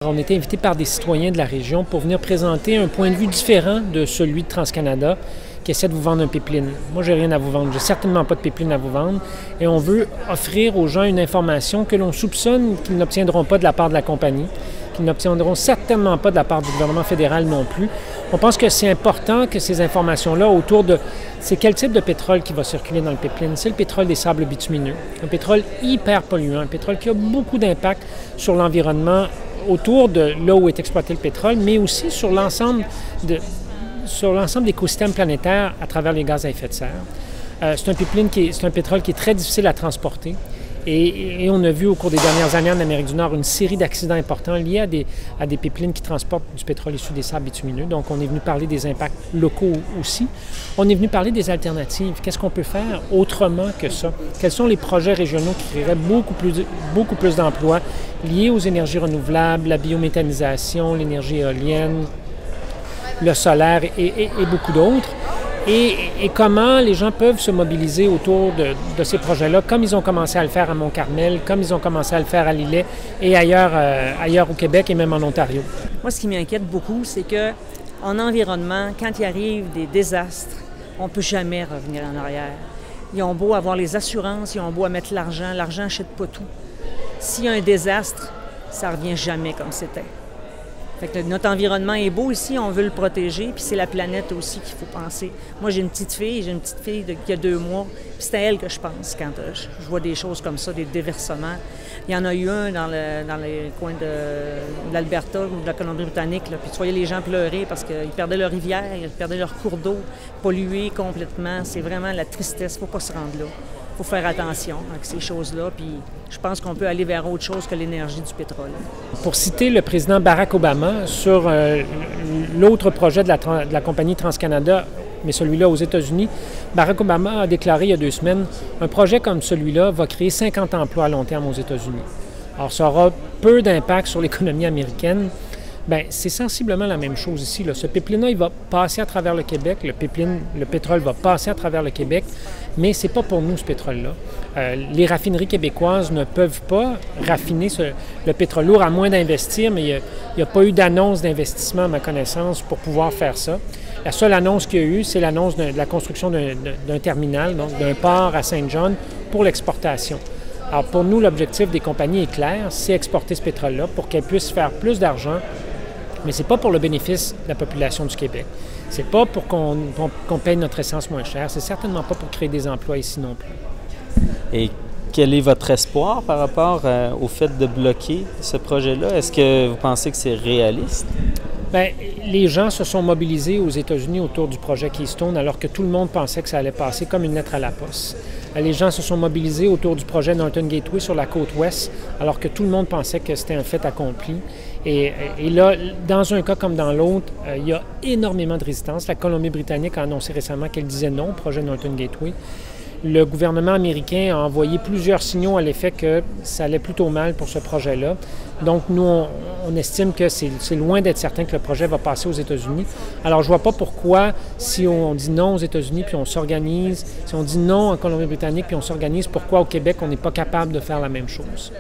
On était invité par des citoyens de la région pour venir présenter un point de vue différent de celui de TransCanada qui essaie de vous vendre un pipeline. Moi, j'ai rien à vous vendre. J'ai certainement pas de pipeline à vous vendre. Et on veut offrir aux gens une information que l'on soupçonne qu'ils n'obtiendront pas de la part de la compagnie, qu'ils n'obtiendront certainement pas de la part du gouvernement fédéral non plus. On pense que c'est important que ces informations-là autour de... C'est quel type de pétrole qui va circuler dans le pipeline? C'est le pétrole des sables bitumineux, un pétrole hyper polluant, un pétrole qui a beaucoup d'impact sur l'environnement autour de là où est exploité le pétrole, mais aussi sur l'ensemble des écosystèmes planétaires à travers les gaz à effet de serre. C'est un pétrole qui est très difficile à transporter. Et on a vu au cours des dernières années en Amérique du Nord une série d'accidents importants liés à des pipelines qui transportent du pétrole issu des sables bitumineux. Donc, on est venu parler des impacts locaux aussi. On est venu parler des alternatives. Qu'est-ce qu'on peut faire autrement que ça? Quels sont les projets régionaux qui créeraient beaucoup plus d'emplois liés aux énergies renouvelables, la biométhanisation, l'énergie éolienne, le solaire et beaucoup d'autres? Et comment les gens peuvent se mobiliser autour de ces projets-là, comme ils ont commencé à le faire à Mont-Carmel, comme ils ont commencé à le faire à Lillet et ailleurs au Québec et même en Ontario. Moi, ce qui m'inquiète beaucoup, c'est qu'en environnement, quand il arrive des désastres, on ne peut jamais revenir en arrière. Ils ont beau avoir les assurances, ils ont beau à mettre l'argent n'achète pas tout. S'il y a un désastre, ça ne revient jamais comme c'était. Fait que notre environnement est beau ici, on veut le protéger, puis c'est la planète aussi qu'il faut penser. Moi, j'ai une petite fille qui a 2 mois, puis c'est à elle que je pense quand je vois des choses comme ça, des déversements. Il y en a eu un dans les coins de l'Alberta ou de la Colombie-Britannique, là, puis tu voyais les gens pleurer parce qu'ils perdaient leur rivière, ils perdaient leur cours d'eau, pollués complètement. C'est vraiment la tristesse, il ne faut pas se rendre là. Il faut faire attention avec ces choses-là, puis je pense qu'on peut aller vers autre chose que l'énergie du pétrole. Pour citer le président Barack Obama sur l'autre projet de la compagnie TransCanada, mais celui-là aux États-Unis, Barack Obama a déclaré il y a 2 semaines, un projet comme celui-là va créer 50 emplois à long terme aux États-Unis. Alors, ça aura peu d'impact sur l'économie américaine. Bien, c'est sensiblement la même chose ici. Là. Ce pipeline-là, il va passer à travers le Québec. Le pétrole va passer à travers le Québec, mais ce n'est pas pour nous, ce pétrole-là. Les raffineries québécoises ne peuvent pas raffiner le pétrole lourd à moins d'investir, mais il n'y a pas eu d'annonce d'investissement, à ma connaissance, pour pouvoir faire ça. La seule annonce qu'il y a eu, c'est l'annonce de la construction d'un terminal, donc d'un port à Saint-John pour l'exportation. Alors, pour nous, l'objectif des compagnies est clair, c'est exporter ce pétrole-là pour qu'elles puissent faire plus d'argent. Mais ce n'est pas pour le bénéfice de la population du Québec. Ce n'est pas pour qu'on paye notre essence moins cher. C'est certainement pas pour créer des emplois ici non plus. Et quel est votre espoir par rapport au fait de bloquer ce projet-là? Est-ce que vous pensez que c'est réaliste? Bien, les gens se sont mobilisés aux États-Unis autour du projet Keystone alors que tout le monde pensait que ça allait passer comme une lettre à la poste. Les gens se sont mobilisés autour du projet Northern Gateway sur la côte ouest alors que tout le monde pensait que c'était un fait accompli. Et là, dans un cas comme dans l'autre, il y a énormément de résistance. La Colombie-Britannique a annoncé récemment qu'elle disait non au projet Northern Gateway. Le gouvernement américain a envoyé plusieurs signaux à l'effet que ça allait plutôt mal pour ce projet-là. Donc, nous, on estime que c'est loin d'être certain que le projet va passer aux États-Unis. Alors, je ne vois pas pourquoi, si on dit non aux États-Unis puis on s'organise, si on dit non en Colombie-Britannique puis on s'organise, pourquoi au Québec, on n'est pas capable de faire la même chose.